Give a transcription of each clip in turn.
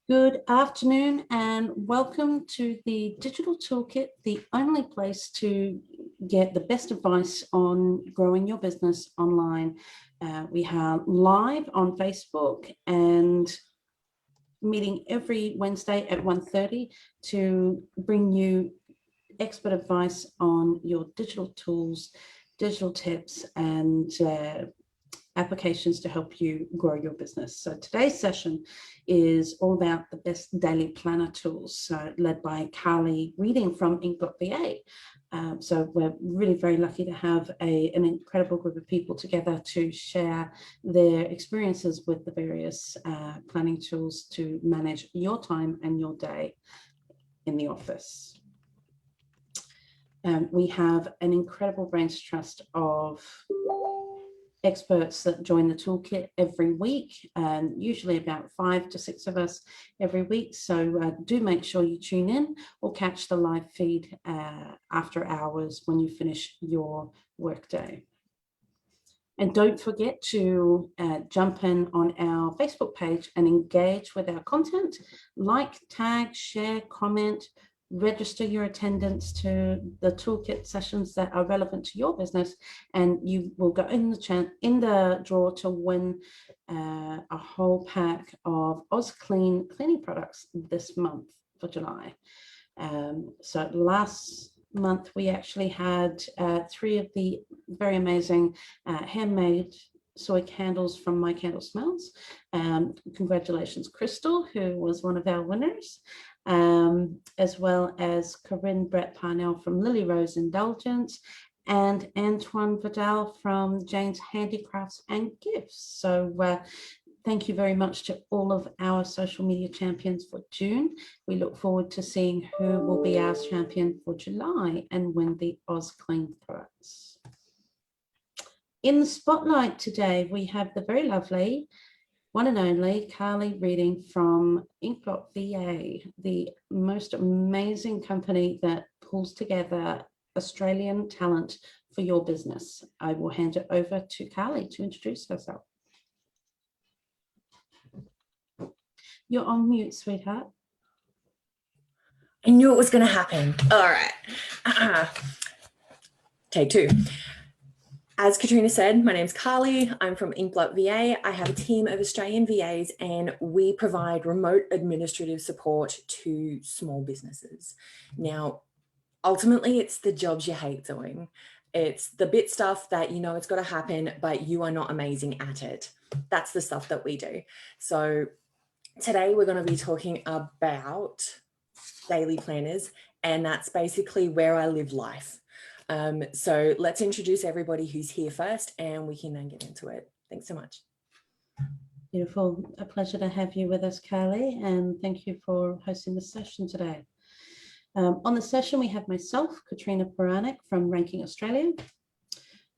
Good afternoon and welcome to the Digital Toolkit, the only place to get the best advice on growing your business online. We are live on Facebook and meeting every Wednesday at 1:30 to bring you expert advice on your digital tools, digital tips, and applications to help you grow your business. So today's session is all about the best daily planner tools, led by Carly Reading from Inkblot VA. So we're really very lucky to have an incredible group of people together to share their experiences with the various planning tools to manage your time and your day in the office. We have an incredible brains trust of experts that join the toolkit every week, and usually about 5 to 6 of us every week. So do make sure you tune in or catch the live feed after hours when you finish your workday. And don't forget to jump in on our Facebook page and engage with our content, like, tag, share, comment, register your attendance to the toolkit sessions that are relevant to your business, and you will go in the draw to win a whole pack of OzClean cleaning products this month for July. So last month we actually had 3 of the very amazing handmade soy candles from My Candle Smells. Congratulations, Crystal, who was one of our winners. As well as Corinne Brett Parnell from Lily Rose Indulgence and Antoine Vidal from Jane's Handicrafts and Gifts. So thank you very much to all of our social media champions for June. We look forward to seeing who will be our champion for July and win the OzClean products. In the spotlight today, we have the very lovely one and only Carly Reading from Inkblot VA, the most amazing company that pulls together Australian talent for your business. I will hand it over to Carly to introduce herself. You're on mute, sweetheart. I knew it was going to happen. All right. Take 2. As Katrina said, my name's Carly. I'm from Inkblot VA. I have a team of Australian VAs and we provide remote administrative support to small businesses. Now, ultimately, it's the jobs you hate doing. It's the bit stuff that you know it's got to happen, but you are not amazing at it. That's the stuff that we do. So today we're going to be talking about daily planners, and that's basically where I live life. So let's introduce everybody who's here first and we can then get into it. Thanks so much. Beautiful. A pleasure to have you with us, Carly, and thank you for hosting the session today. On the session, we have myself, Katrina Poranek from Ranking Australia.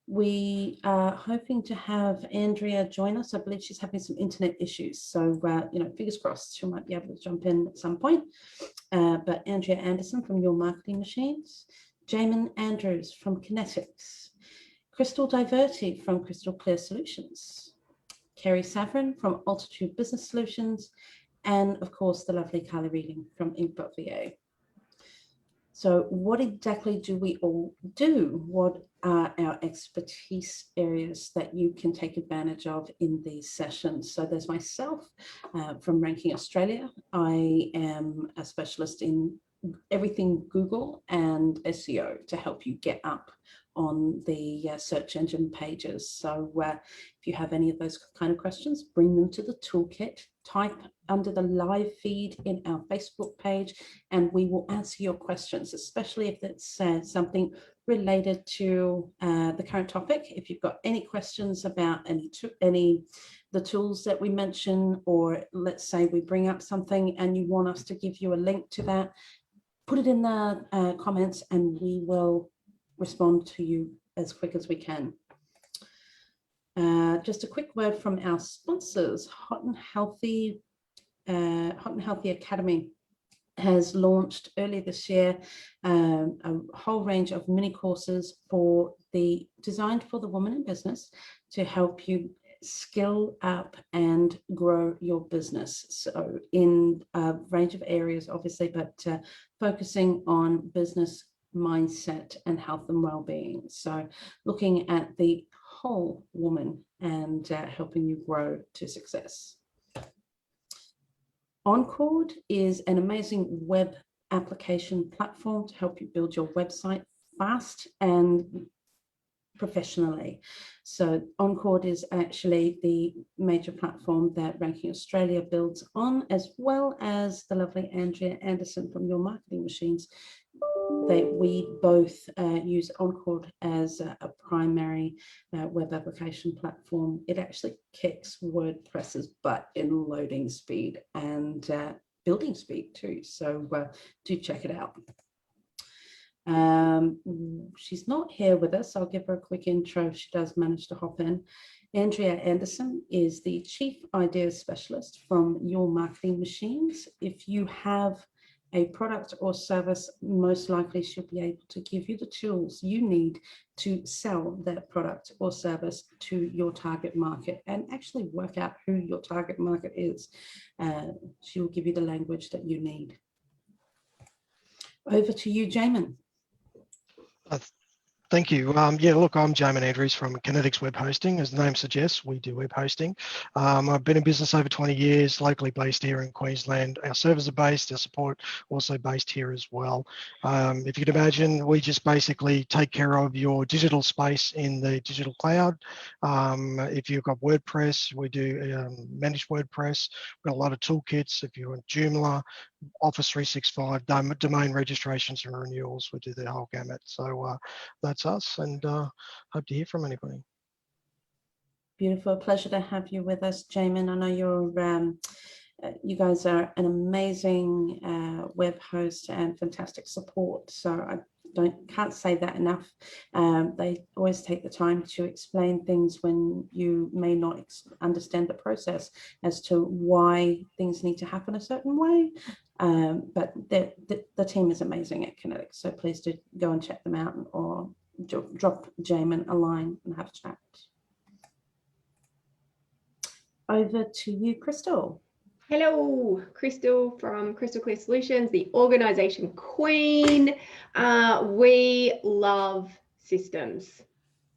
We are hoping to have Andrea join us. I believe she's having some internet issues. So, fingers crossed, she might be able to jump in at some point. But Andrea Anderson from Your Marketing Machines, Jamin Andrews from Kinetics, Crystal Diverti from Crystal Clear Solutions, Kerry Savrin from Altitude Business Solutions, and of course, the lovely Carly Reading from Inkblot VA. So what exactly do we all do? What are our expertise areas that you can take advantage of in these sessions? So there's myself from Ranking Australia. I am a specialist in everything Google and SEO to help you get up on the search engine pages. So if you have any of those kind of questions, bring them to the toolkit, type under the live feed in our Facebook page, and we will answer your questions, especially if it's something related to the current topic. If you've got any questions about the tools that we mention, or let's say we bring up something and you want us to give you a link to that, put it in the comments and we will respond to you as quick as we can. Just a quick word from our sponsors. Hot and Healthy Academy has launched earlier this year a whole range of mini courses designed for the woman in business to help you skill up and grow your business. So in a range of areas, obviously, but focusing on business mindset and health and well-being. So looking at the whole woman and helping you grow to success. Oncord is an amazing web application platform to help you build your website fast and professionally. So Oncord is actually the major platform that Ranking Australia builds on, as well as the lovely Andrea Anderson from Your Marketing Machines. We both use Oncord as a primary web application platform. It actually kicks WordPress's butt in loading speed and building speed too. So do check it out. She's not here with us. I'll give her a quick intro if she does manage to hop in. Andrea Anderson is the Chief Ideas Specialist from Your Marketing Machines. If you have a product or service, most likely she'll be able to give you the tools you need to sell that product or service to your target market and actually work out who your target market is. She will give you the language that you need. Over to you, Jamin. Thank you. Yeah, look, I'm Jamin Andrews from Kinetics Web Hosting. As the name suggests, we do web hosting. I've been in business over 20 years, locally based here in Queensland. Our servers are based, our support also based here as well. If you can imagine, we just basically take care of your digital space in the digital cloud. If you've got WordPress, we do manage WordPress. We've got a lot of toolkits. If you want Joomla, Office 365, domain registrations and renewals, we do the whole gamut. So that's us, and hope to hear from anybody. Beautiful. Pleasure to have you with us, Jamin. I know you guys are an amazing web host and fantastic support. So I can't say that enough. They always take the time to explain things when you may not understand the process as to why things need to happen a certain way. But the team is amazing at Kinetics. So please do go and check them out or drop Jamin a line and have a chat. Over to you, Crystal. Hello, Crystal from Crystal Clear Solutions, the organization queen. We love systems.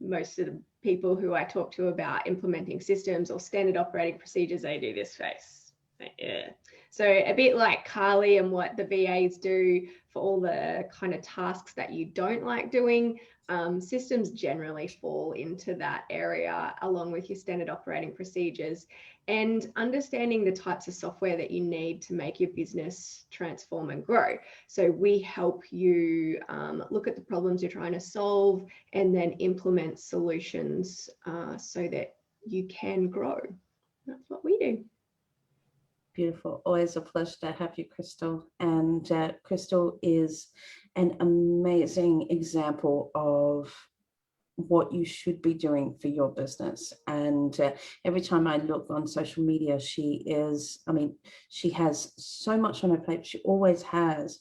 Most of the people who I talk to about implementing systems or standard operating procedures, they do this face. Yeah. So a bit like Carly and what the VAs do for all the kind of tasks that you don't like doing, systems generally fall into that area along with your standard operating procedures, and understanding the types of software that you need to make your business transform and grow. So we help you look at the problems you're trying to solve and then implement solutions so that you can grow. That's what we do. Beautiful. Always a pleasure to have you, Crystal. And Crystal is an amazing example of what you should be doing for your business. And every time I look on social media, she has so much on her plate. She always has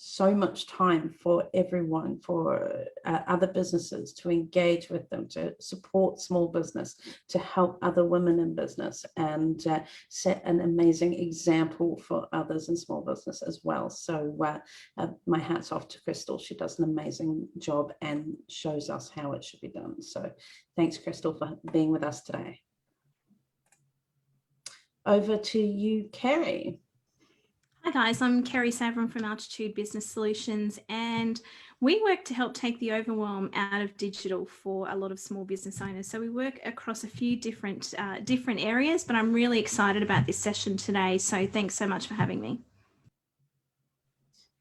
so much time for everyone, for other businesses, to engage with them, to support small business, to help other women in business, and set an amazing example for others in small business as well. So my hat's off to Crystal. She does an amazing job and shows us how it should be done. So thanks, Crystal, for being with us today. Over to you, Kerry. Hi guys, I'm Kerry Savron from Altitude Business Solutions, and we work to help take the overwhelm out of digital for a lot of small business owners. So we work across a few different areas, but I'm really excited about this session today. So thanks so much for having me.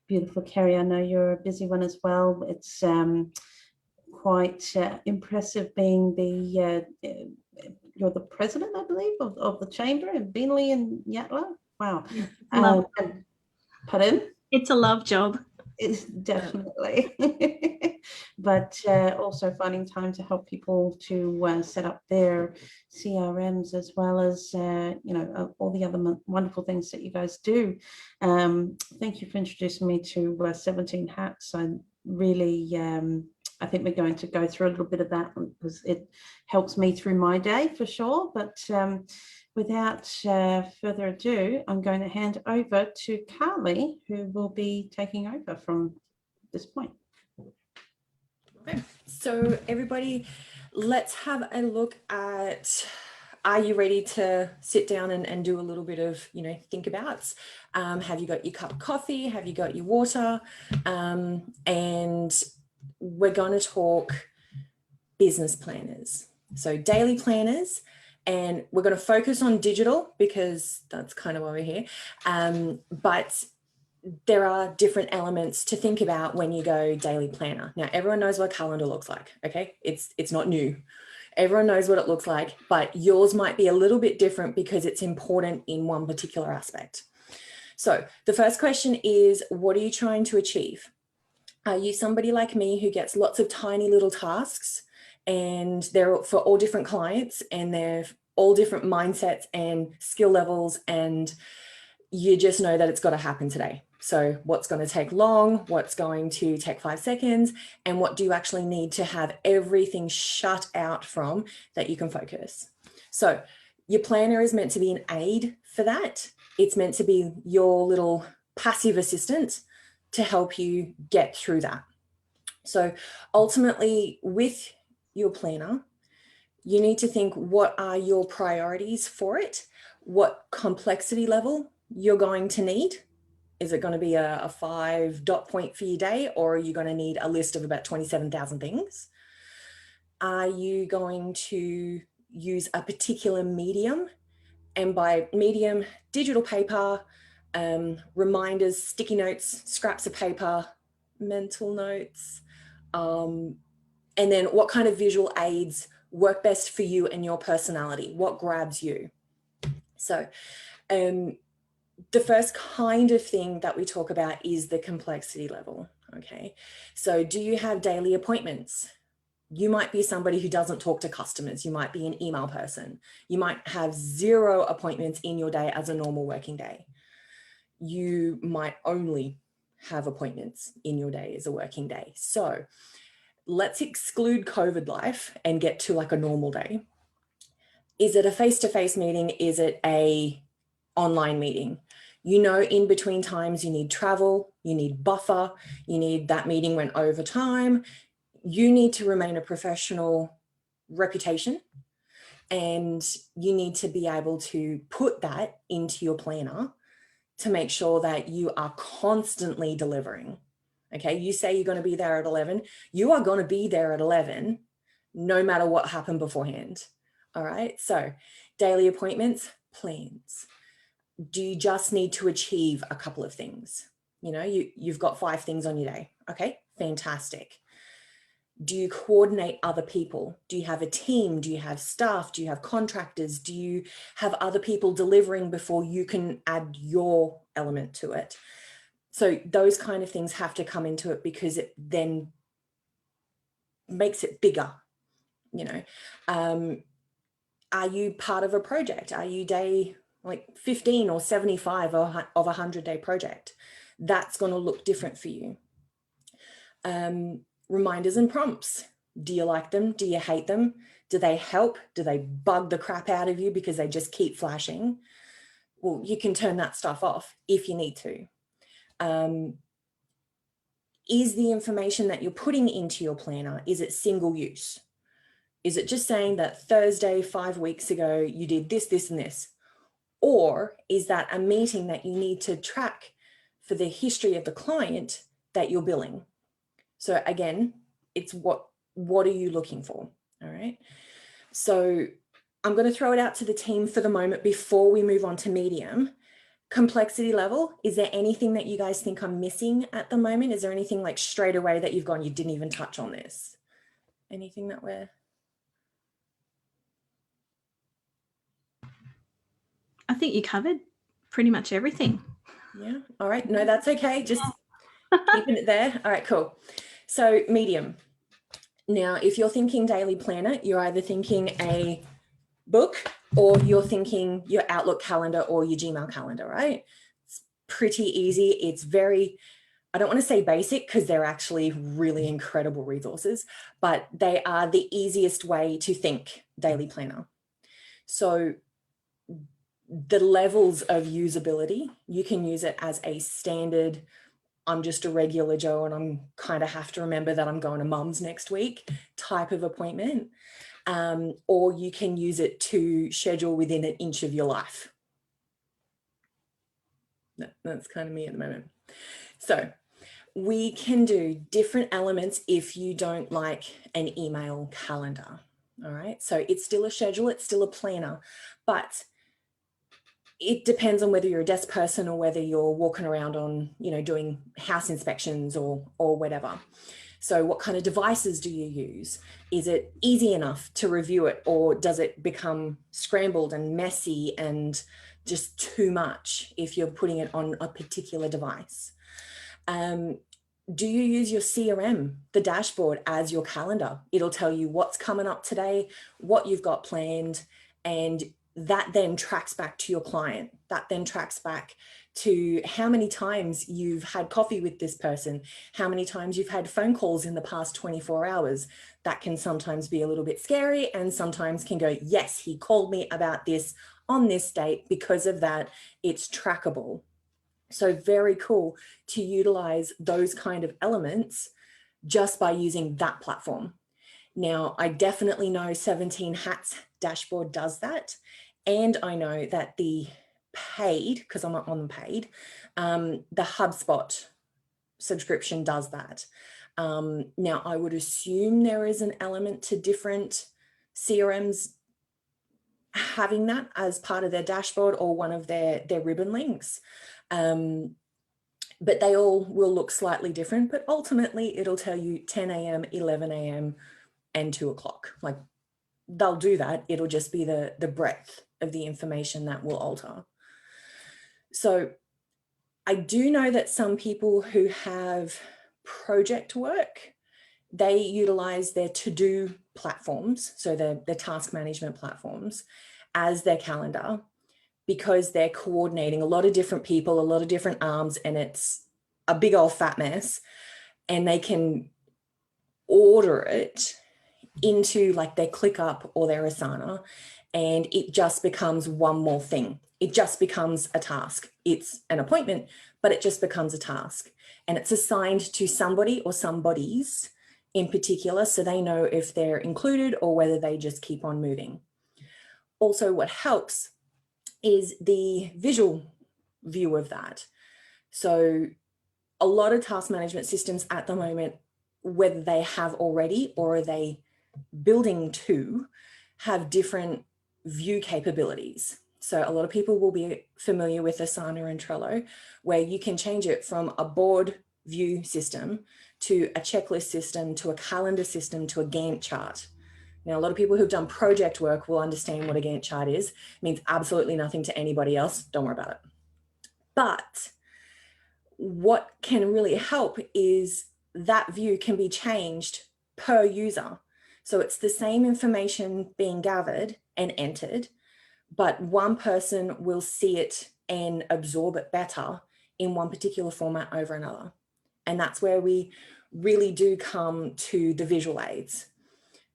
Beautiful, Kerry. I know you're a busy one as well. It's quite impressive being you're the president, I believe, of the chamber in Beenleigh and Yatala. Wow. Pardon? It's a love job. It's definitely. But also finding time to help people to set up their CRMs, as well as all the other wonderful things that you guys do. Thank you for introducing me to 17 Hats. I really I think we're going to go through a little bit of that because it helps me through my day for sure. But without further ado, I'm going to hand over to Carly, who will be taking over from this point. Okay. So everybody, let's have a look at, are you ready to sit down and do a little bit of, think abouts? Have you got your cup of coffee? Have you got your water? And we're going to talk business planners. So daily planners, and we're going to focus on digital because that's kind of why we're here. But there are different elements to think about when you go daily planner. Now, everyone knows what a calendar looks like, okay? It's not new. Everyone knows what it looks like, but yours might be a little bit different because it's important in one particular aspect. So the first question is, what are you trying to achieve? Are you somebody like me who gets lots of tiny little tasks, and they're for all different clients and they're all different mindsets and skill levels, and you just know that it's got to happen today? So what's going to take long, what's going to take 5 seconds, and what do you actually need to have everything shut out from that you can focus? So your planner is meant to be an aid for that. It's meant to be your little passive assistant to help you get through that. So ultimately, with your planner, you need to think, what are your priorities for it? What complexity level you're going to need? Is it going to be a 5 dot point for your day, or are you going to need a list of about 27,000 things? Are you going to use a particular medium? And by medium, digital paper, reminders, sticky notes, scraps of paper, mental notes, and then what kind of visual aids work best for you and your personality? What grabs you? So the first kind of thing that we talk about is the complexity level, okay? So do you have daily appointments? You might be somebody who doesn't talk to customers. You might be an email person. You might have 0 appointments in your day as a normal working day. You might only have appointments in your day as a working day. So let's exclude COVID life and get to like a normal day. Is it a face-to-face meeting? Is it a online meeting? In between times you need travel, you need buffer, you need that meeting went over time. You need to remain a professional reputation, and you need to be able to put that into your planner to make sure that you are constantly delivering. Okay, you say you're going to be there at 11, you are going to be there at 11, no matter what happened beforehand. All right, so daily appointments, plans. Do you just need to achieve a couple of things? You've got 5 things on your day. Okay, fantastic. Do you coordinate other people? Do you have a team? Do you have staff? Do you have contractors? Do you have other people delivering before you can add your element to it? So those kind of things have to come into it because it then makes it bigger. Are you part of a project? Are you day like 15 or 75 of a 100-day project? That's going to look different for you. Reminders and prompts. Do you like them? Do you hate them? Do they help? Do they bug the crap out of you because they just keep flashing? Well, you can turn that stuff off if you need to. Is the information that you're putting into your planner, is it single use? Is it just saying that Thursday, 5 weeks ago, you did this, this, and this? Or is that a meeting that you need to track for the history of the client that you're billing? So again, it's what are you looking for? All right. So I'm going to throw it out to the team for the moment before we move on to medium. Complexity level, is there anything that you guys think I'm missing at the moment? Is there anything like straight away that you've gone, you didn't even touch on this? Anything that we're... I think you covered pretty much everything. Yeah. All right. No, that's okay. Just keeping it there. All right, cool. So medium. Now, if you're thinking daily planner, you're either thinking a book or you're thinking your Outlook calendar or your Gmail calendar, right? It's pretty easy. It's very I don't want to say basic because they're actually really incredible resources, but they are the easiest way to think daily planner. So the levels of usability, you can use it as a standard, I'm just a regular Joe and I'm kind of have to remember that I'm going to mum's next week type of appointment. Or you can use it to schedule within an inch of your life. That's kind of me at the moment. So we can do different elements if you don't like an email calendar. All right. So it's still a schedule, it's still a planner, but it depends on whether you're a desk person or whether you're walking around on, you know, doing house inspections or whatever. So what kind of devices do you use? Is it easy enough to review it, or does it become scrambled and messy and just too much if you're putting it on a particular device? Do you use your CRM, the dashboard, as your calendar? It'll tell you what's coming up today, what you've got planned, and that then tracks back to your client. That then tracks back to how many times you've had coffee with this person, how many times you've had phone calls in the past 24 hours. That can sometimes be a little bit scary and sometimes can go, yes, he called me about this on this date. Because of that, it's trackable. So very cool to utilize those kind of elements just by using that platform. Now, I definitely know 17 Hats dashboard does that. And I know that the paid, because I'm not on the paid, the HubSpot subscription does that. Now, I would assume there is an element to different CRMs having that as part of their dashboard or one of their ribbon links. But they all will look slightly different, but ultimately it'll tell you 10 a.m., 11 a.m. and 2 o'clock. Like, they'll do that. It'll just be the breadth of the information that will alter. So I do know that some people who have project work, they utilize their to-do platforms, so the task management platforms, as their calendar, because they're coordinating a lot of different people, a lot of different arms, and it's a big old fat mess. And they can order it into like their ClickUp or their Asana, and it just becomes one more thing. It just becomes a task. It's an appointment, but it just becomes a task. And it's assigned to somebody or somebodies in particular, so they know if they're included or whether they just keep on moving. Also, what helps is the visual view of that. So a lot of task management systems at the moment, whether they have already or are they building to, have different view capabilities. So a lot of people will be familiar with Asana and Trello, where you can change it from a board view system to a checklist system to a calendar system to a Gantt chart. Now, a lot of people who've done project work will understand what a Gantt chart is. It means absolutely nothing to anybody else. Don't worry about it. But what can really help is that view can be changed per user. So it's the same information being gathered and entered, but one person will see it and absorb it better in one particular format over another. And that's where we really do come to the visual aids.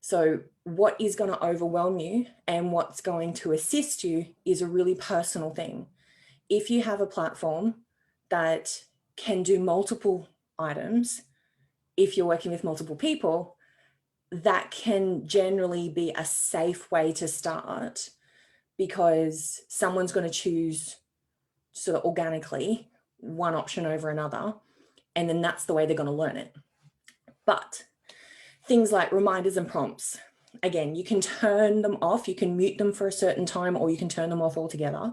So what is going to overwhelm you and what's going to assist you is a really personal thing. If you have a platform that can do multiple items, if you're working with multiple people, that can generally be a safe way to start, because someone's going to choose sort of organically one option over another, and then that's the way they're going to learn it. But things like reminders and prompts, again, you can turn them off, you can mute them for a certain time, or you can turn them off altogether,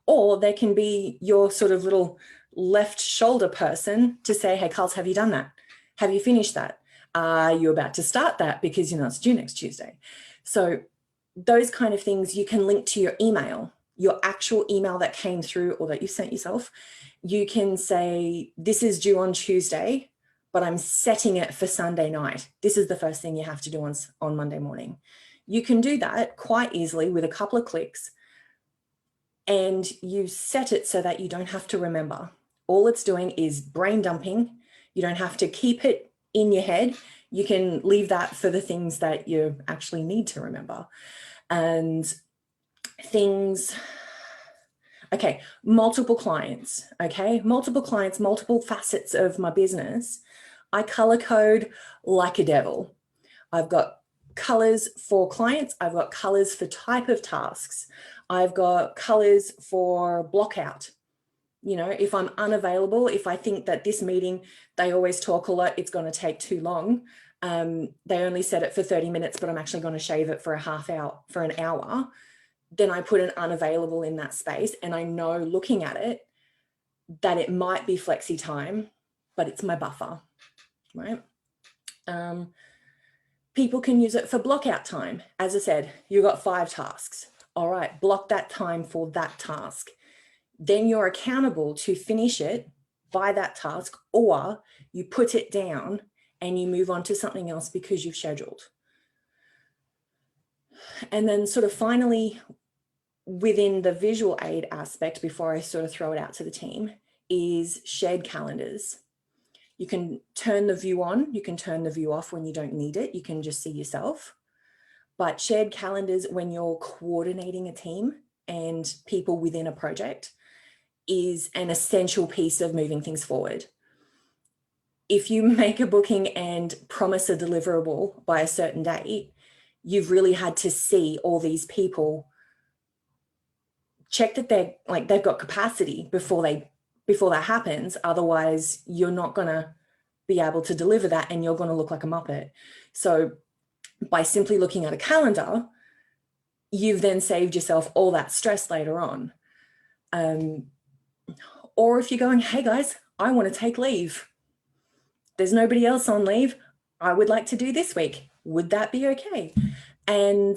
or they can be your sort of little left shoulder person to say, hey, Carls, have you done that? Have you finished that? Are you about to start that? Because you know it's due next Tuesday. So those kind of things you can link to your email, your actual email that came through or that you sent yourself. You can say, this is due on Tuesday, but I'm setting it for Sunday night. This is the first thing you have to do on Monday morning. You can do that quite easily with a couple of clicks, and you set it so that you don't have to remember. All it's doing is brain dumping You don't have to keep it in your head. You can leave that for the things that you actually need to remember. And things, okay, multiple clients, okay? Multiple clients, multiple facets of my business. I color code like a devil. I've got colors for clients. I've got colors for type of tasks. I've got colors for block out. You know, if I'm unavailable, if I think that this meeting, they always talk a lot, it's going to take too long. They only set it for 30 minutes, but I'm actually going to shave it for an hour. Then I put an unavailable in that space. And I know looking at it that it might be flexi time, but it's my buffer, right? People can use it for block out time. As I said, you've got 5 tasks. All right, block that time for that task. Then you're accountable to finish it by that task, or you put it down and you move on to something else because you've scheduled. And then sort of finally, within the visual aid aspect, before I sort of throw it out to the team, is shared calendars. You can turn the view on, you can turn the view off when you don't need it, you can just see yourself. But shared calendars, when you're coordinating a team and people within a project, is an essential piece of moving things forward. If you make a booking and promise a deliverable by a certain date, you've really had to see all these people, check that they've got capacity before that happens. Otherwise, you're not going to be able to deliver that and you're going to look like a muppet. So by simply looking at a calendar, you've then saved yourself all that stress later on. Or if you're going, hey guys, I want to take leave. There's nobody else on leave. I would like to do this week. Would that be okay? And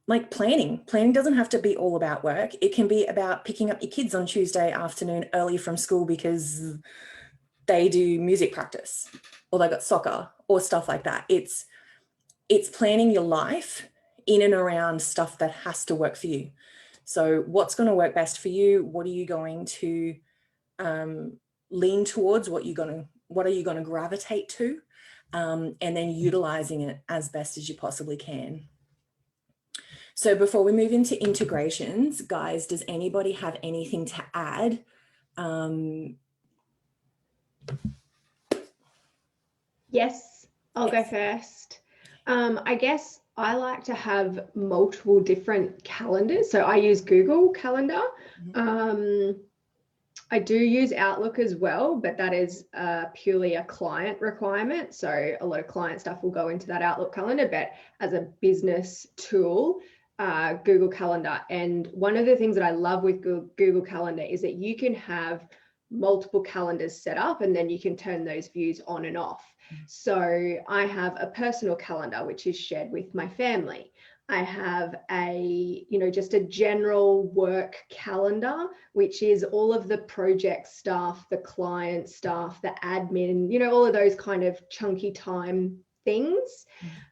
like planning doesn't have to be all about work. It can be about picking up your kids on Tuesday afternoon early from school because they do music practice or they got soccer or stuff like that. It's planning your life in and around stuff that has to work for you. So what's going to work best for you? What are you going to lean towards? What are you going to gravitate to? And then utilizing it as best as you possibly can. So before we move into integrations, guys, does anybody have anything to add? Yes, I'll go first. I guess I like to have multiple different calendars. So I use Google Calendar. I do use Outlook as well, but that is purely a client requirement. So a lot of client stuff will go into that Outlook calendar, but as a business tool, Google Calendar. And one of the things that I love with Google Calendar is that you can have multiple calendars set up and then you can turn those views on and off. So I have a personal calendar, which is shared with my family. I have just a general work calendar, which is all of the project stuff, the client stuff, the admin, all of those kind of chunky time things.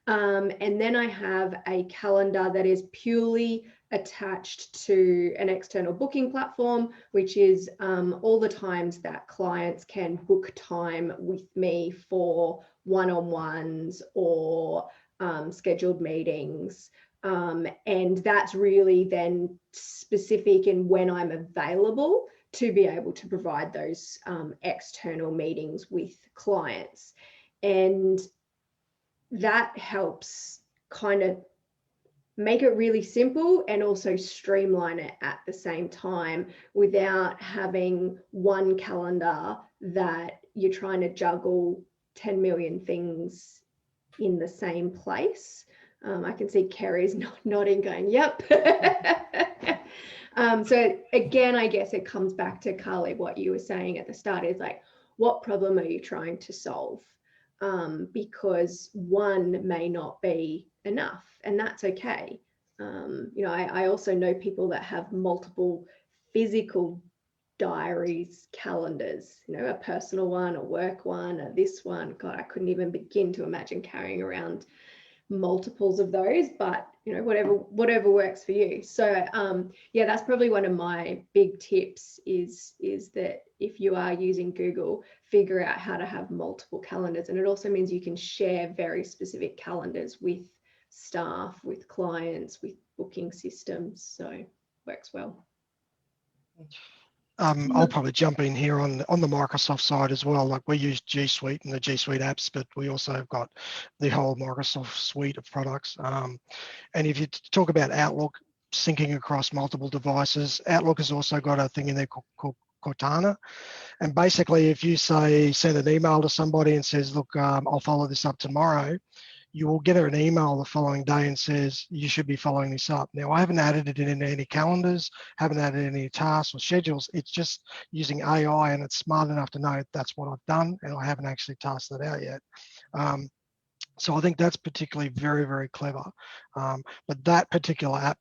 And then I have a calendar that is purely attached to an external booking platform, which is all the times that clients can book time with me for one-on-ones or scheduled meetings. And that's really then specific in when I'm available to be able to provide those external meetings with clients. And that helps kind of make it really simple and also streamline it at the same time without having one calendar that you're trying to juggle 10 million things in the same place. I can see Kerry's nodding going, yep. So again, I guess it comes back to Carly, what you were saying at the start is like, what problem are you trying to solve? Because one may not be enough, and that's okay. I also know people that have multiple physical diaries, calendars, a personal one, a work one, a this one. God, I couldn't even begin to imagine carrying around multiples of those, but you know, whatever works for you. So yeah, that's probably one of my big tips is that if you are using Google, figure out how to have multiple calendars. And it also means you can share very specific calendars with staff, with clients, with booking systems. So works well. I'll probably jump in here on the Microsoft side as well. Like we use G Suite and the G Suite apps, but we also have got the whole Microsoft suite of products. And if you talk about Outlook syncing across multiple devices, Outlook has also got a thing in there called Cortana. And basically, if you say send an email to somebody and says, look, I'll follow this up tomorrow, you will get an email the following day and says, you should be following this up. Now, I haven't added it into any calendars, haven't added any tasks or schedules. It's just using AI, and it's smart enough to know that's what I've done, and I haven't actually tasked that out yet. So I think that's particularly very, very clever. But that particular app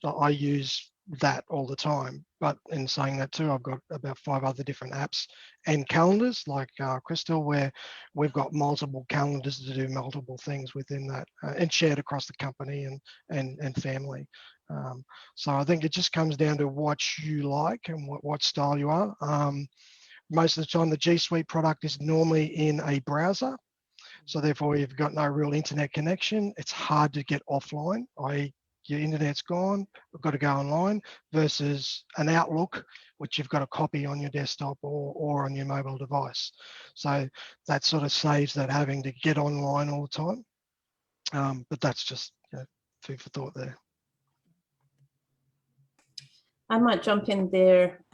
I use that all the time. But in saying that too, I've got about 5 other different apps and calendars like Crystal, where we've got multiple calendars to do multiple things within that and shared across the company and family. So I think it just comes down to what you like and what style you are. Most of the time, the G Suite product is normally in a browser. So therefore, you've got no real internet connection. It's hard to get offline, i.e. your internet's gone, we've got to go online, versus an Outlook, which you've got a copy on your desktop or on your mobile device. So that sort of saves that having to get online all the time. But that's just food for thought there. I might jump in there.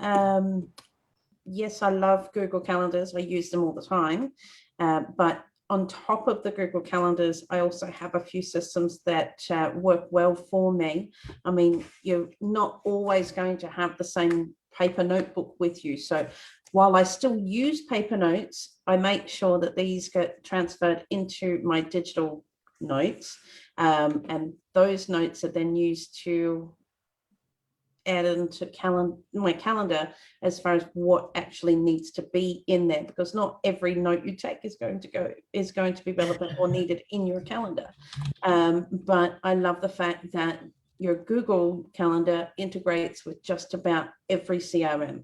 Yes, I love Google Calendars. I use them all the time. But on top of the Google Calendars, I also have a few systems that work well for me. I mean, you're not always going to have the same paper notebook with you. So while I still use paper notes, I make sure that these get transferred into my digital notes. And those notes are then used to add into my calendar as far as what actually needs to be in there, because not every note you take is going to be relevant or needed in your calendar. But I love the fact that your Google Calendar integrates with just about every CRM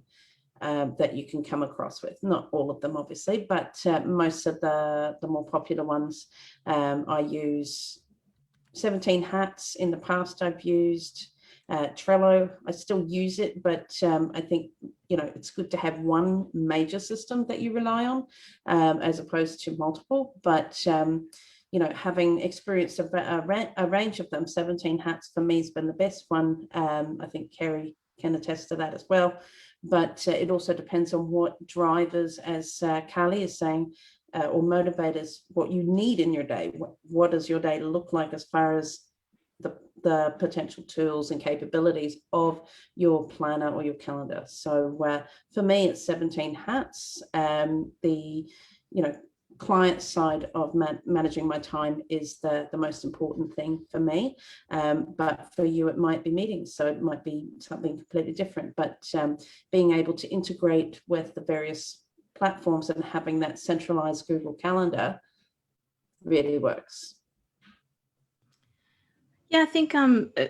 that you can come across with. Not all of them, obviously, but most of the more popular ones. I use 17 Hats. In the past, I've used Trello. I still use it, but I think it's good to have one major system that you rely on as opposed to multiple. But having experienced a range of them, 17 Hats for me has been the best one. I think Kerry can attest to that as well. But it also depends on what drivers, as Carly is saying, or motivators, what you need in your day. What does your day look like as far as the potential tools and capabilities of your planner or your calendar? So for me, it's 17 Hats. The client side of managing my time is the most important thing for me. But for you, it might be meetings, so it might be something completely different. But being able to integrate with the various platforms and having that centralized Google Calendar really works. Yeah, I think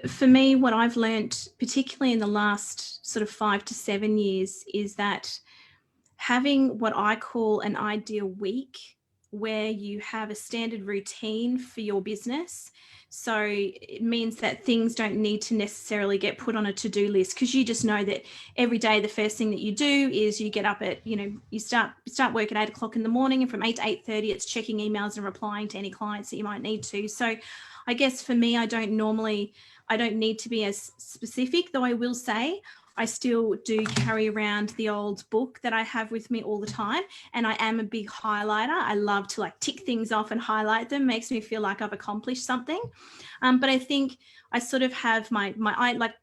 for me, what I've learned, particularly in the last sort of 5 to 7 years, is that having what I call an ideal week, where you have a standard routine for your business. So it means that things don't need to necessarily get put on a to-do list, because you just know that every day the first thing that you do is you get up at, you start work at 8 o'clock in the morning, and from 8 to 8:30 it's checking emails and replying to any clients that you might need to. So I guess for me, I don't need to be as specific, though I will say I still do carry around the old book that I have with me all the time. And I am a big highlighter. I love to tick things off and highlight them. Makes me feel like I've accomplished something. But I think I sort of have my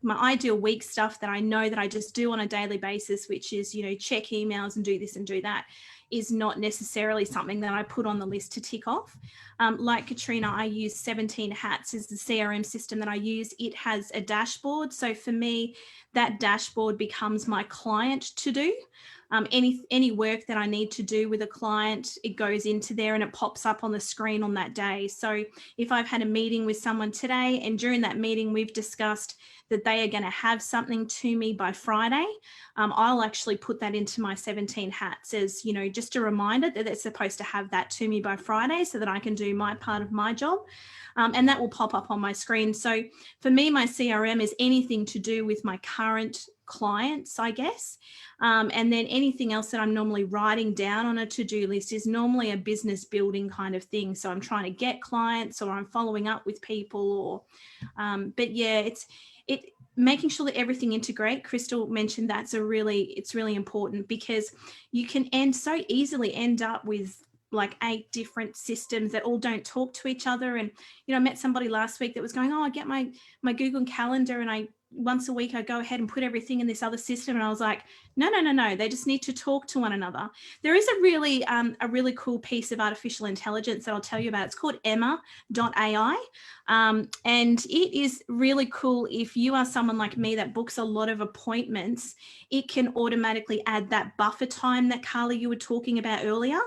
ideal week stuff that I know that I just do on a daily basis, which is, check emails and do this and do that, is not necessarily something that I put on the list to tick off. Like Katrina, I use 17 Hats as the CRM system that I use. It has a dashboard. So for me, that dashboard becomes my client to do. Any work that I need to do with a client, it goes into there and it pops up on the screen on that day. So if I've had a meeting with someone today and during that meeting we've discussed that they are going to have something to me by Friday, I'll actually put that into my 17 hats as, you know, just a reminder that they're supposed to have that to me by Friday so that I can do my part of my job. And that will pop up on my screen. So for me, my CRM is anything to do with my current clients, I guess. And then anything else that I'm normally writing down on a to-do list is normally a business building kind of thing. So I'm trying to get clients or I'm following up with people or, but yeah, it's making sure that everything integrate. Crystal mentioned it's really important because you can so easily end up with like 8 different systems that all don't talk to each other. And, you know, I met somebody last week that was going, oh, I get my Google Calendar and once a week I go ahead and put everything in this other system. And I was like, no, they just need to talk to one another. There is a really cool piece of artificial intelligence that I'll tell you about. It's called Emma.ai. And it is really cool. If you are someone like me that books a lot of appointments, it can automatically add that buffer time that Carly, you were talking about earlier.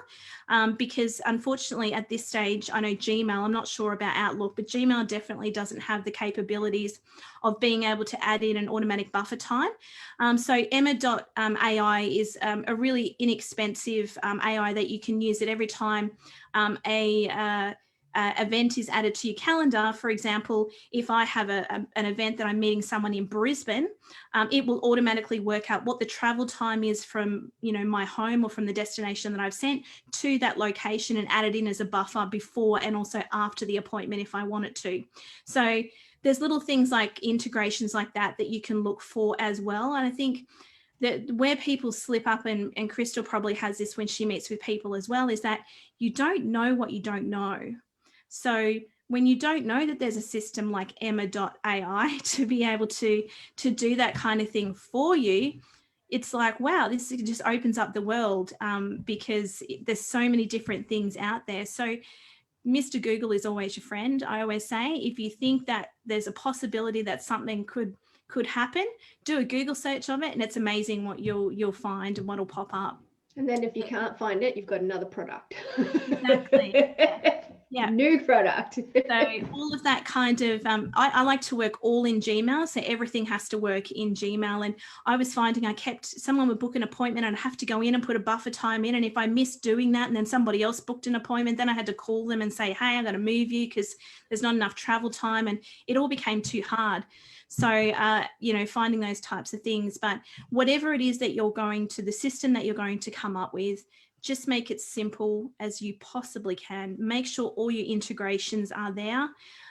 Because unfortunately at this stage, I know Gmail, I'm not sure about Outlook, but Gmail definitely doesn't have the capabilities of being able to add in an automatic buffer time. So Emma.ai is a really inexpensive AI that you can use at every time event is added to your calendar. For example, if I have an event that I'm meeting someone in Brisbane, it will automatically work out what the travel time is from, you know, my home or from the destination that I've sent to that location and add it in as a buffer before and also after the appointment if I want it to. So there's little things like integrations like that you can look for as well. And I think that where people slip up, and Crystal probably has this when she meets with people as well, is that you don't know what you don't know. So when you don't know that there's a system like Emma.ai to be able to do that kind of thing for you, it's like, wow, this just opens up the world because there's so many different things out there. So Mr. Google is always your friend. I always say, if you think that there's a possibility that something could happen, do a Google search of it, and it's amazing what you'll find and what'll pop up. And then if you can't find it, you've got another product. Exactly. Yeah. New product. So all of that kind of, I like to work all in Gmail. So everything has to work in Gmail. And I was finding someone would book an appointment and I'd have to go in and put a buffer time in. And if I missed doing that and then somebody else booked an appointment, then I had to call them and say, hey, I'm going to move you because there's not enough travel time. And it all became too hard. So, you know, finding those types of things. But whatever it is that you're going to, the system that you're going to come up with, just make it simple as you possibly can. Make sure all your integrations are there.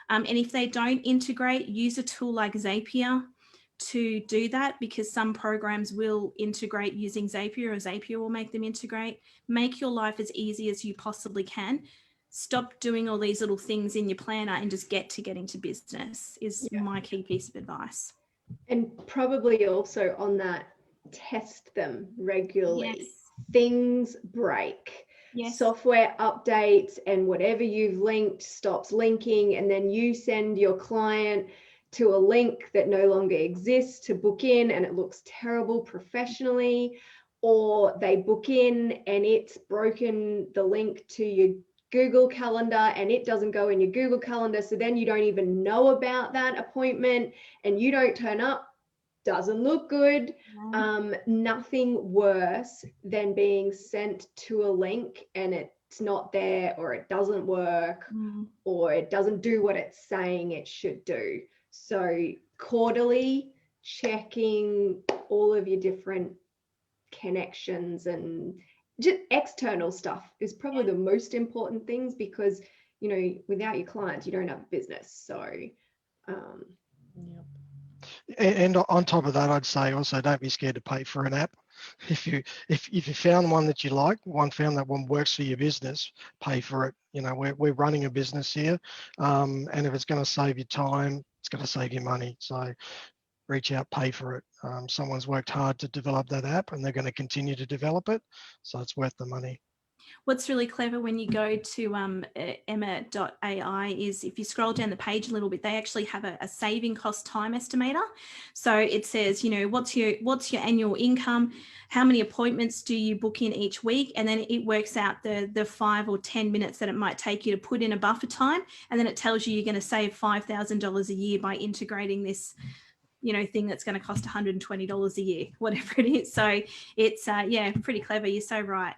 And if they don't integrate, use a tool like Zapier to do that, because some programs will integrate using Zapier, or Zapier will make them integrate. Make your life as easy as you possibly can. Stop doing all these little things in your planner and just get to getting to business is my key piece of advice. And probably also on that, test them regularly. Yes. Things break. Yes. Software updates and whatever you've linked stops linking, and then you send your client to a link that no longer exists to book in and it looks terrible professionally, or they book in and it's broken the link to your Google Calendar and it doesn't go in your Google Calendar, so then you don't even know about that appointment and you don't turn up. Doesn't look good. Nothing worse than being sent to a link and it's not there, or it doesn't work, or it doesn't do what it's saying it should do. So quarterly checking all of your different connections and just external stuff is probably the most important things, because, you know, without your clients, you don't have a business. So, And on top of that, I'd say also don't be scared to pay for an app. If you found one that you like, found that one works for your business, pay for it. You know, we're running a business here, and if it's going to save you time, it's going to save you money. So reach out, pay for it. Someone's worked hard to develop that app, and they're going to continue to develop it, so it's worth the money. What's really clever when you go to Emma.ai is if you scroll down the page a little bit, they actually have a saving cost time estimator. So it says, you know, what's your annual income? How many appointments do you book in each week? And then it works out the 5 or 10 minutes that it might take you to put in a buffer time. And then it tells you you're going to save $5,000 a year by integrating this, you know, thing that's going to cost $120 a year, whatever it is. So it's, yeah, pretty clever. You're so right.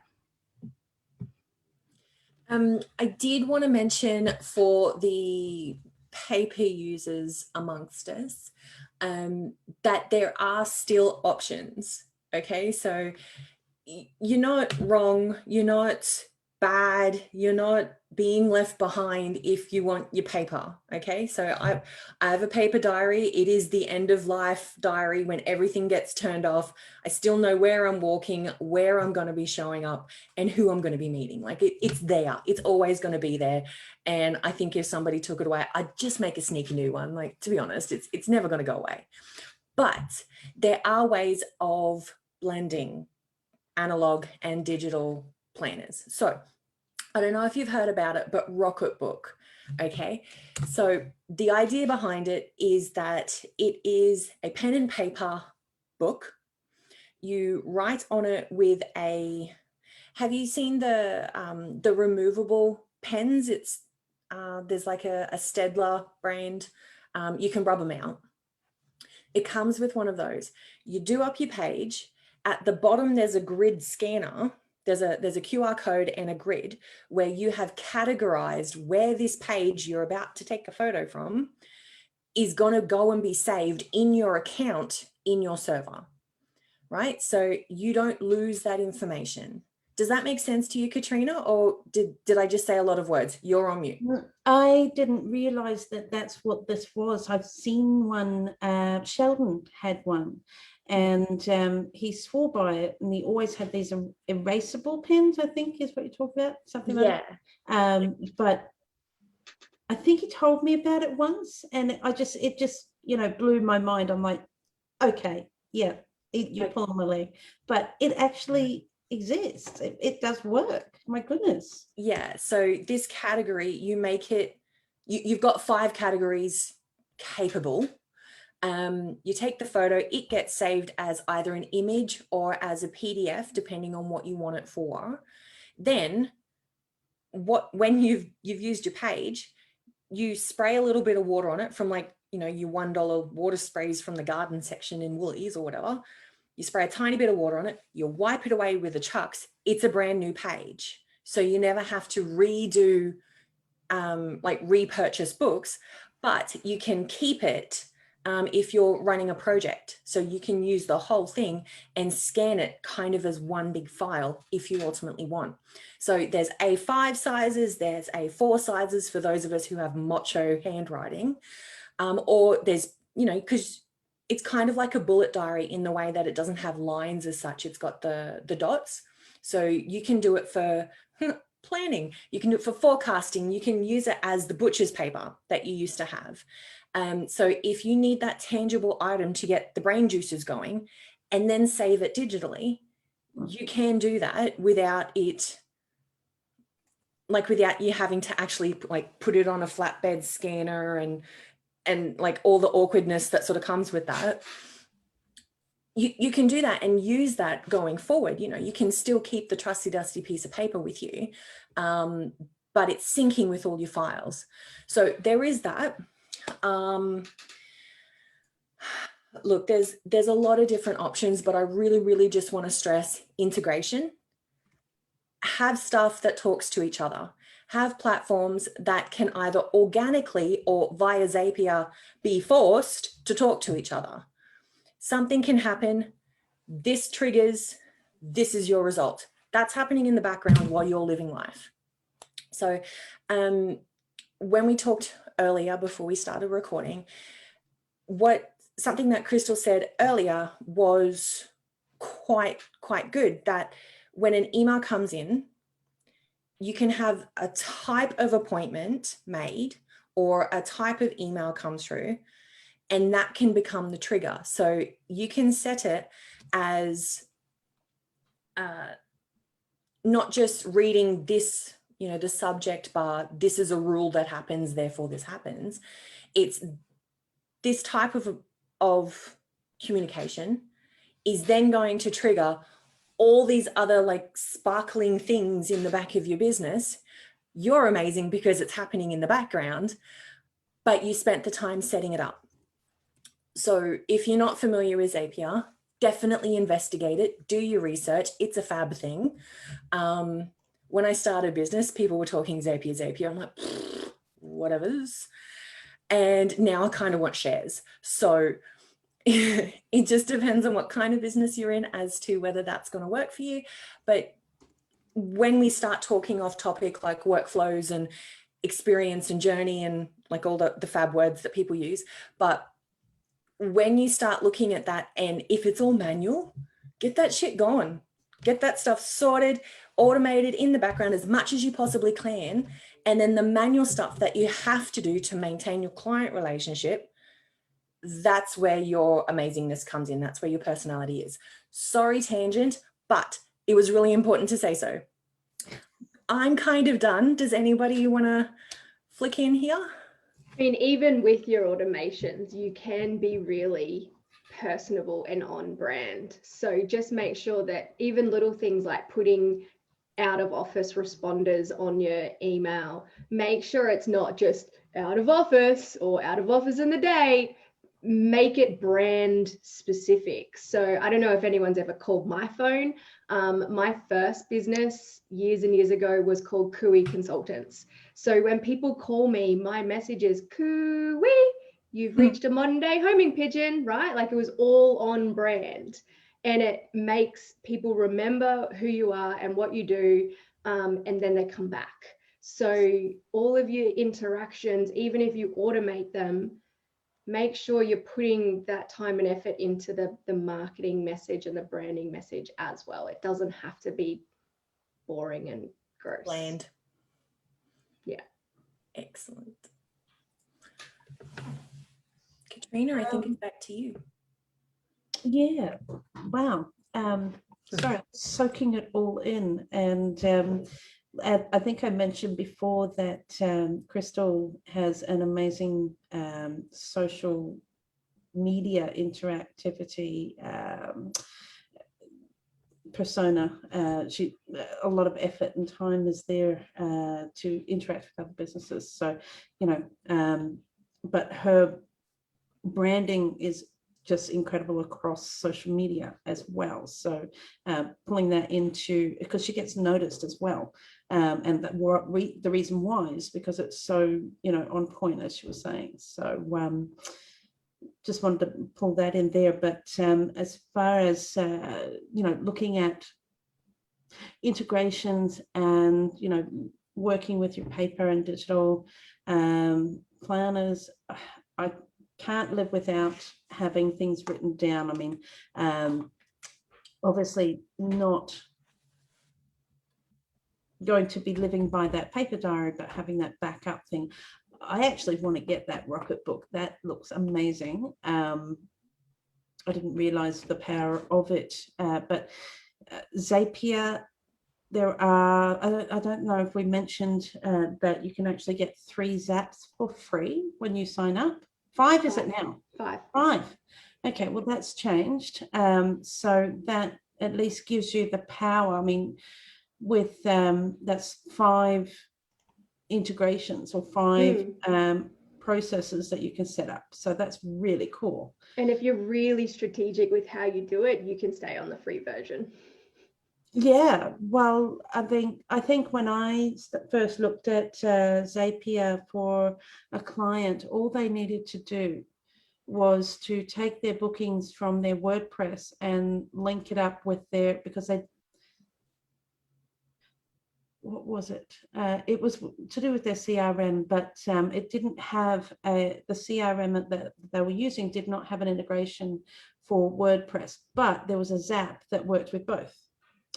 I did want to mention for the paper users amongst us that there are still options. Okay, so you're not wrong, you're not bad, you're not being left behind if you want your paper. Okay, so I have a paper diary. It is the end of life diary when everything gets turned off. I still know where I'm walking, where I'm going to be showing up, and who I'm going to be meeting. Like it's there, it's always going to be there. And I think if somebody took it away, I'd just make a sneaky new one. Like, to be honest, it's never going to go away. But there are ways of blending analog and digital planners. So I don't know if you've heard about it, but Rocketbook. Okay, so the idea behind it is that it is a pen and paper book. You write on it with a, have you seen the removable pens? It's there's like a Stedler brand. You can rub them out. It comes with one of those. You do up your page. At the bottom, there's a grid scanner. There's a QR code and a grid where you have categorized where this page you're about to take a photo from is going to go and be saved in your account in your server, right? So you don't lose that information. Does that make sense to you, Katrina? Or did I just say a lot of words? You're on mute. I didn't realize that that's what this was. I've seen one, Sheldon had one, and he swore by it, and he always had these erasable pens, I think is what you talk about, something like that. But I think he told me about it once, and it just you know blew my mind. I'm like, okay, yeah, you're pulling my leg, but it actually exists. It does work. My goodness. Yeah, so this category, you make it, you've got 5 categories capable. You take the photo, it gets saved as either an image or as a PDF, depending on what you want it for. Then when you've used your page, you spray a little bit of water on it from, like, you know, your $1 water sprays from the garden section in Woolies or whatever. You spray a tiny bit of water on it, you wipe it away with the chucks, it's a brand new page. So you never have to redo, like repurchase books, but you can keep it if you're running a project. So you can use the whole thing and scan it kind of as one big file if you ultimately want. So there's A5 sizes, there's A4 sizes for those of us who have macho handwriting, or there's, you know, because it's kind of like a bullet diary in the way that it doesn't have lines as such. It's got the dots. So you can do it for planning, you can do it for forecasting, you can use it as the butcher's paper that you used to have. So if you need that tangible item to get the brain juices going and then save it digitally, you can do that without it, like without you having to actually like put it on a flatbed scanner and like all the awkwardness that sort of comes with that. You can do that and use that going forward. You know, you can still keep the trusty dusty piece of paper with you, but it's syncing with all your files. So there is that. Look, there's a lot of different options, but I really just want to stress integration. Have stuff that talks to each other. Have platforms that can either organically or via Zapier be forced to talk to each other. Something can happen, this triggers, this is your result. That's happening in the background while you're living life. So when we talked earlier before we started recording, something that Crystal said earlier was quite good, that when an email comes in, you can have a type of appointment made or a type of email comes through, and that can become the trigger. So you can set it as not just reading this, the subject bar, this is a rule that happens, therefore this happens. It's this type of communication is then going to trigger all these other like sparkling things in the back of your business. You're amazing because it's happening in the background, but you spent the time setting it up. So if you're not familiar with Zapier, definitely investigate it, do your research. It's a fab thing. When I started business, people were talking Zapier. I'm like, whatever's. And now I kind of want shares. So it just depends on what kind of business you're in as to whether that's going to work for you. But when we start talking off topic, like workflows and experience and journey and like all the fab words that people use, but when you start looking at that, and if it's all manual, get that shit going, get that stuff sorted, automated in the background as much as you possibly can. And then the manual stuff that you have to do to maintain your client relationship, that's where your amazingness comes in. That's where your personality is. Sorry, tangent, but it was really important to say so. I'm kind of done. Does anybody want to flick in here? I mean, even with your automations, you can be really personable and on brand. So just make sure that even little things like putting out of office responders on your email, make sure it's not just out of office or out of office in the day. Make it brand specific. So I don't know if anyone's ever called my phone. My first business years and years ago was called Cooey Consultants. So when people call me, my message is Cooey, you've reached a modern day homing pigeon, right? Like it was all on brand. And it makes people remember who you are and what you do, and then they come back. So all of your interactions, even if you automate them, make sure you're putting that time and effort into the marketing message and the branding message as well. It doesn't have to be boring and gross. Bland. Yeah. Excellent. Katrina, I think it's back to you. Yeah, wow. Sorry, soaking it all in. And I think I mentioned before that Crystal has an amazing social media interactivity persona. A lot of effort and time is there to interact with other businesses. So, but her branding is just incredible across social media as well. So pulling that into, because she gets noticed as well. And that the reason why is because it's so, on point, as she was saying. So just wanted to pull that in there. But as far as, looking at integrations and, working with your paper and digital planners, I can't live without having things written down. I mean, obviously not going to be living by that paper diary, but having that backup thing. I actually want to get that rocket book. That looks amazing. I didn't realize the power of it, but Zapier, there are, I don't know if we mentioned that you can actually get 3 zaps for free when you sign up. 5 is it now? 5. Okay, well that's changed. So that at least gives you the power. I mean, with that's 5 integrations or 5 processes that you can set up. So that's really cool. And if you're really strategic with how you do it, you can stay on the free version. Yeah, well, I think when I first looked at Zapier for a client, all they needed to do was to take their bookings from their WordPress and link it up with their, because they, what was it? It was to do with their CRM, but it didn't have the CRM that they were using did not have an integration for WordPress, but there was a Zap that worked with both.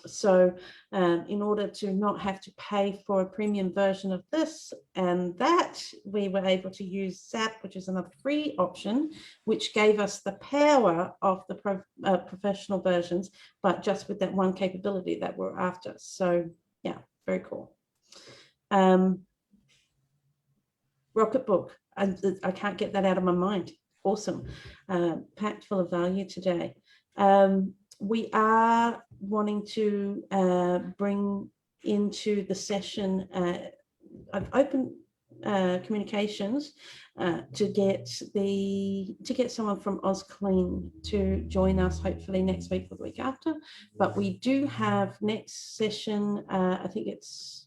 So in order to not have to pay for a premium version of this and that, we were able to use Zap, which is another free option, which gave us the power of the professional versions, but just with that one capability that we're after. So yeah, very cool. Rocketbook, I can't get that out of my mind. Awesome. Packed full of value today. We are wanting to bring into the session, I've opened communications to get someone from OzClean to join us, hopefully next week or the week after. But we do have next session, I think it's,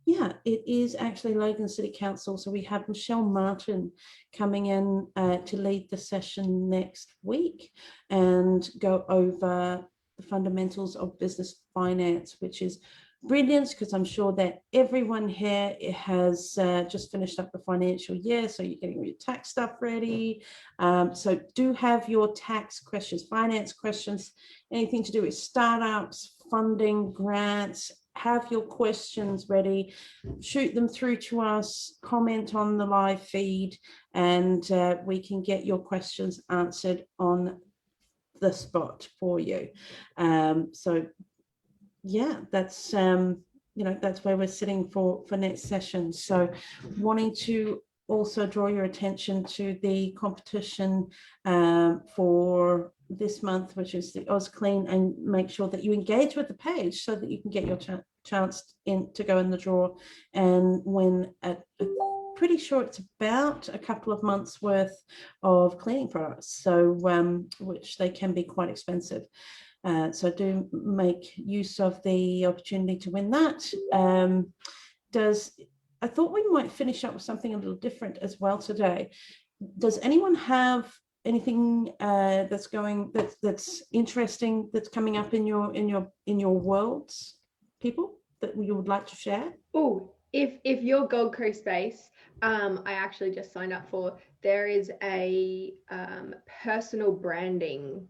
yeah, it is actually Logan City Council. So we have Michelle Martin coming in to lead the session next week and go over the fundamentals of business finance, which is brilliant because I'm sure that everyone here has just finished up the financial year. So you're getting your tax stuff ready. So do have your tax questions, finance questions, anything to do with startups, funding, grants. Have your questions ready, shoot them through to us, comment on the live feed, and we can get your questions answered on the spot for you. So yeah, that's that's where we're sitting for next session. So wanting to also draw your attention to the competition for this month, which is the OzClean, and make sure that you engage with the page so that you can get your chance to go in the draw and win pretty sure it's about a couple of months worth of cleaning products, so which they can be quite expensive. So do make use of the opportunity to win that. I thought we might finish up with something a little different as well today. Does anyone have anything that's interesting that's coming up in your worlds, people, that you would like to share? Oh, if you're Gold Coast based, I actually just signed up for, there is a personal branding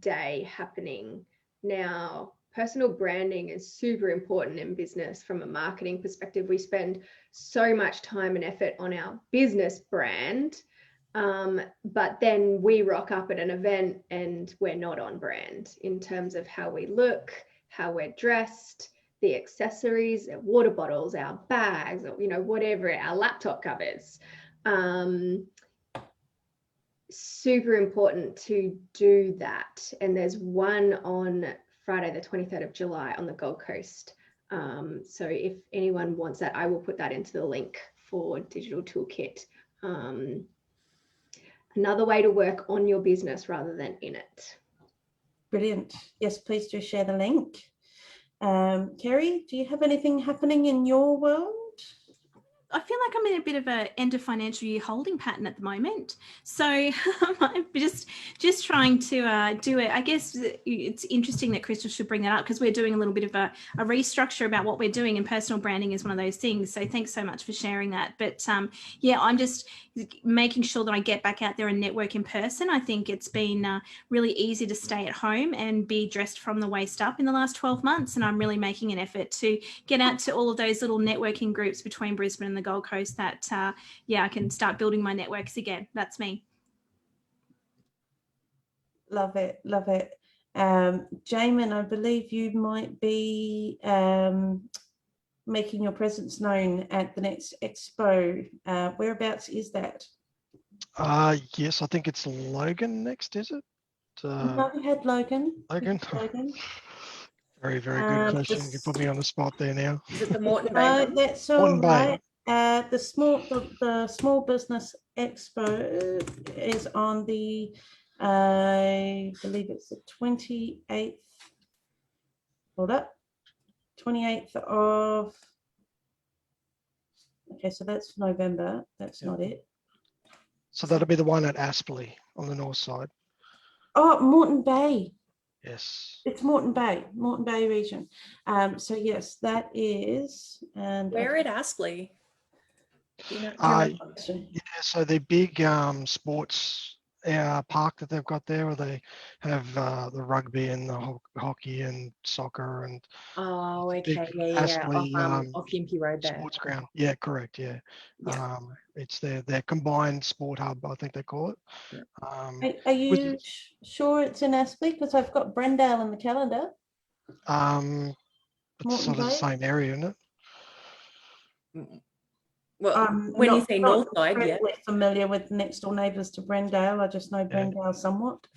day happening now. Personal branding is super important in business from a marketing perspective. We spend so much time and effort on our business brand, but then we rock up at an event and we're not on brand in terms of how we look, how we're dressed, the accessories, our water bottles, our bags, or, whatever, our laptop covers. Super important to do that. And there's one on Friday, the 23rd of July on the Gold Coast. So if anyone wants that, I will put that into the link for Digital Toolkit. Another way to work on your business rather than in it. Brilliant. Yes, please do share the link. Kerry, do you have anything happening in your world? I feel like I'm in a bit of a end of financial year holding pattern at the moment. So I'm just trying to do it. I guess it's interesting that Crystal should bring that up because we're doing a little bit of a restructure about what we're doing, and personal branding is one of those things. So thanks so much for sharing that. But yeah, I'm just making sure that I get back out there and network in person. I think it's been really easy to stay at home and be dressed from the waist up in the last 12 months. And I'm really making an effort to get out to all of those little networking groups between Brisbane and the Gold Coast that, yeah, I can start building my networks again. That's me. Love it. Love it. Jamin, I believe you might be making your presence known at the next expo. Whereabouts is that? Yes, I think it's Logan next, is it? No, we had Logan. Logan? Logan. Very, very good question. You put me on the spot there now. Is it the Moreton Bay? No, that's all Moreton Bay. right. The small business expo is on the, I believe it's the 28th. Hold up. 28th of, okay, so that's November. That's not it. So that'll be the one at Aspley on the north side. Oh, Moreton Bay. Yes. It's Moreton Bay region. So yes, that is. And Where at Aspley? Do you know? Yeah, so the big sports park that they've got there, where they have the rugby and the hockey and soccer and Oh, big okay. Yeah. Astley Off Gympie Road there. sports ground. Yeah, correct. Yeah. Yeah. It's their combined sport hub, I think they call it. Yeah. Are With you sure it's in Astley? Because I've got Brendale in the calendar. it's Moreton sort of the Bay? same area, isn't it? Well, I'm when you say north side, yeah. incredibly familiar with next door neighbours to Brendale. I just know Yeah. Brendale somewhat.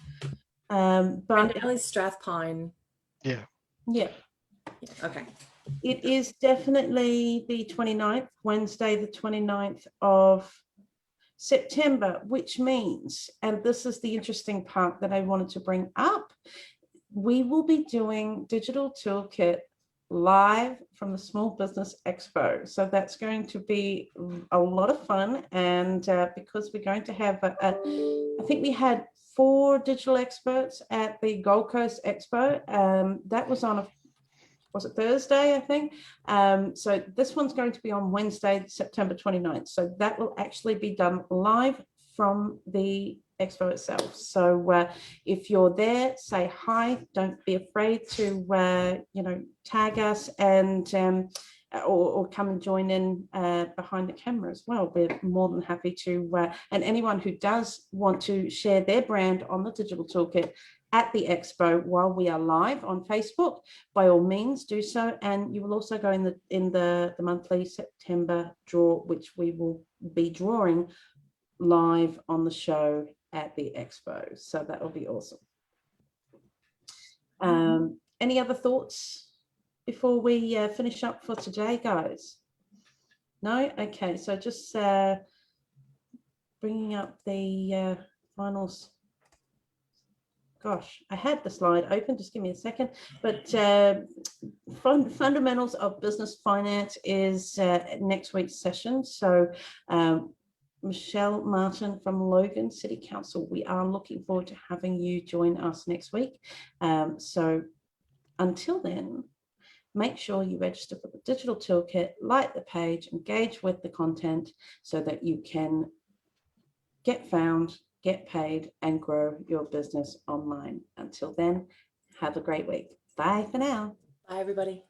But Brendale is Strathpine. Yeah. yeah, Okay. it is definitely the 29th, Wednesday, the 29th of September, which means, and this is the interesting part that I wanted to bring up, we will be doing Digital Toolkit live from the Small Business Expo. So that's going to be a lot of fun. And because we're going to have, I think we had 4 digital experts at the Gold Coast Expo. That was on was it Thursday, I think? So this one's going to be on Wednesday, September 29th. So that will actually be done live from the expo itself. So if you're there, say hi. Don't be afraid to tag us and or come and join in behind the camera as well. We're more than happy to, and anyone who does want to share their brand on the Digital Toolkit at the expo while we are live on Facebook, by all means do so. And you will also go in the monthly September draw, which we will be drawing live on the show at the expo. So that will be awesome. Any other thoughts before we finish up for today, guys? No? Okay, so just bringing up the finals. Gosh, I had the slide open, just give me a second. But fundamentals of business finance is next week's session. So Michelle Martin from Logan City Council, we are looking forward to having you join us next week. So until then, make sure you register for the Digital Toolkit, like the page, engage with the content so that you can get found, get paid, and grow your business online. Until then, have a great week. Bye for now. Bye, everybody.